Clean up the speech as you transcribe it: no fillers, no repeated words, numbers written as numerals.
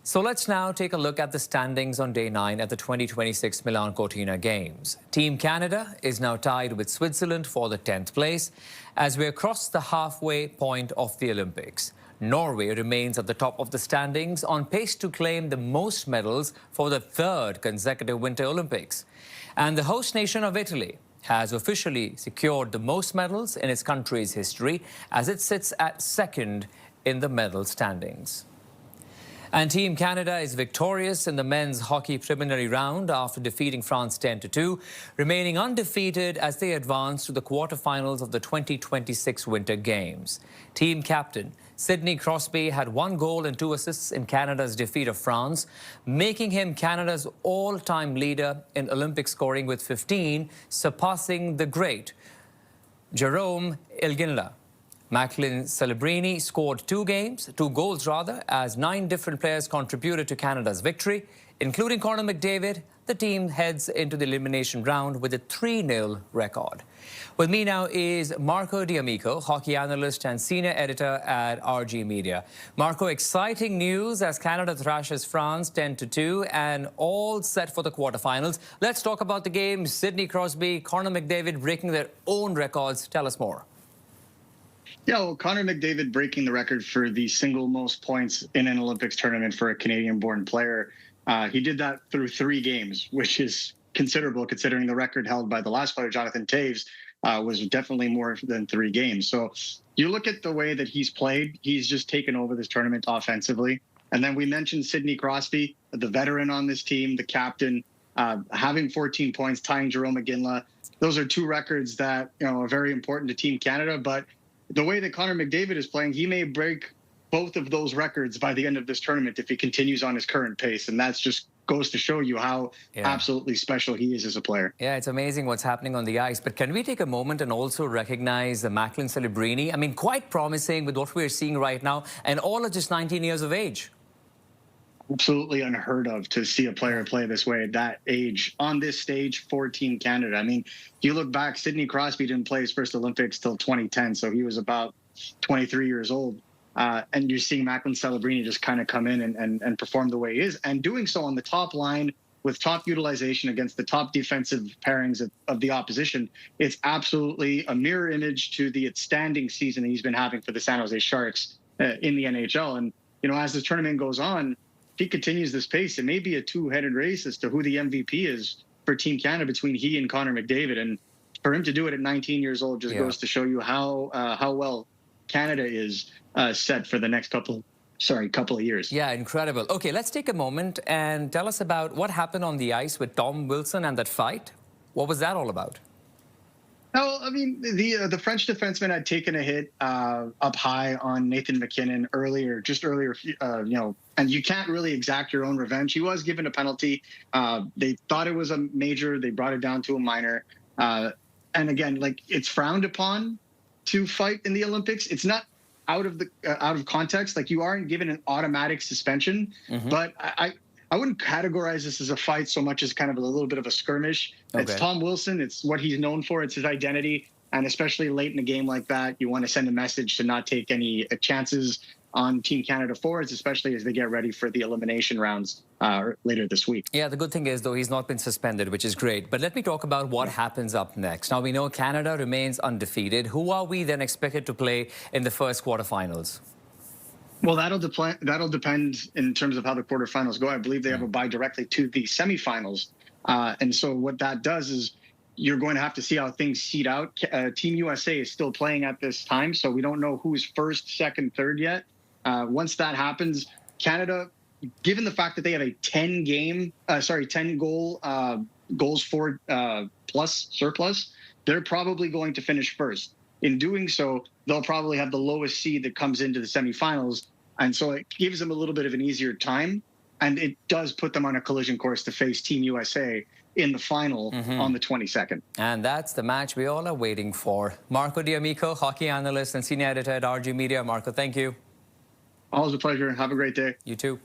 So let's now take a look at the standings on day 9 at the 2026 Milan Cortina Games. Team Canada is now tied with Switzerland for the 10th place as we across the halfway point of the Olympics. Norway remains at the top of the standings, on pace to claim the most medals for the 3rd consecutive Winter Olympics. And the host nation of Italy has officially secured the most medals in its country's history as it sits at 2nd in the medal standings. And Team Canada is victorious in the men's hockey preliminary round after defeating France 10-2, remaining undefeated as they advance to the quarterfinals of the 2026 Winter Games. Team captain Sidney Crosby had 1 goal and 2 assists in Canada's defeat of France, making him Canada's all-time leader in Olympic scoring with 15, surpassing the great Jerome Ilginla. Macklin Celebrini scored 2 goals, as 9 different players contributed to Canada's victory, including Connor McDavid. The team heads into the elimination round with a 3-0 record. With me now is Marco D'Amico, hockey analyst and senior editor at RG Media. Marco, exciting news as Canada thrashes France 10-2 and all set for the quarterfinals. Let's talk about the game. Sidney Crosby, Connor McDavid breaking their own records. Tell us more. Yeah, well, Connor McDavid breaking the record for the single most points in an Olympics tournament for a Canadian-born player. He did that through 3 games, which is considerable considering the record held by the last player, Jonathan Toews, was definitely more than 3 games. So you look at the way that he's played, he's just taken over this tournament offensively. And then we mentioned Sidney Crosby, the veteran on this team, the captain, having 14 points, tying Jerome Iginla. Those are 2 records that are very important to Team Canada, but the way that Connor McDavid is playing, he may break both of those records by the end of this tournament if he continues on his current pace. And that just goes to show you how absolutely special he is as a player. Yeah, it's amazing what's happening on the ice. But can we take a moment and also recognize the Macklin Celebrini? I mean, quite promising with what we're seeing right now, and all are just 19 years of age. Absolutely unheard of to see a player play this way at that age on this stage for Team Canada. I mean, you look back, Sidney Crosby didn't play his first Olympics till 2010, so he was about 23 years old. And you're seeing Macklin Celebrini just kind of come in and perform the way he is, and doing so on the top line with top utilization against the top defensive pairings of the opposition. It's absolutely a mirror image to the outstanding season that he's been having for the San Jose Sharks in the NHL. And, as the tournament goes on, if he continues this pace, it may be a 2-headed race as to who the MVP is for Team Canada between he and Connor McDavid. And for him to do it at 19 years old just goes to show you how well Canada is set for the next couple of years. Yeah, incredible. Okay, let's take a moment and tell us about what happened on the ice with Tom Wilson and that fight. What was that all about? No, I mean, the French defenseman had taken a hit up high on Nathan MacKinnon earlier, and you can't really exact your own revenge. He was given a penalty. They thought it was a major. They brought it down to a minor. And again, it's frowned upon to fight in the Olympics. It's not out of context. You aren't given an automatic suspension, but I wouldn't categorize this as a fight so much as kind of a little bit of a skirmish. Okay. It's Tom Wilson. It's what he's known for. It's his identity. And especially late in a game like that, you want to send a message to not take any chances on Team Canada forwards, especially as they get ready for the elimination rounds later this week. Yeah, the good thing is, though, he's not been suspended, which is great. But let me talk about what happens up next. Now, we know Canada remains undefeated. Who are we then expected to play in the first quarterfinals? Well, that'll depend in terms of how the quarterfinals go. I believe they have a bye directly to the semifinals. And so what that does is you're going to have to see how things seed out. Team USA is still playing at this time, so we don't know who's first, second, third yet. Once that happens, Canada, given the fact that they have a 10 goals for plus surplus, they're probably going to finish first. In doing so, they'll probably have the lowest seed that comes into the semifinals. And so it gives them a little bit of an easier time. And it does put them on a collision course to face Team USA in the final on the 22nd. And that's the match we all are waiting for. Marco D'Amico, hockey analyst and senior editor at RG Media. Marco, thank you. Always a pleasure. Have a great day. You too.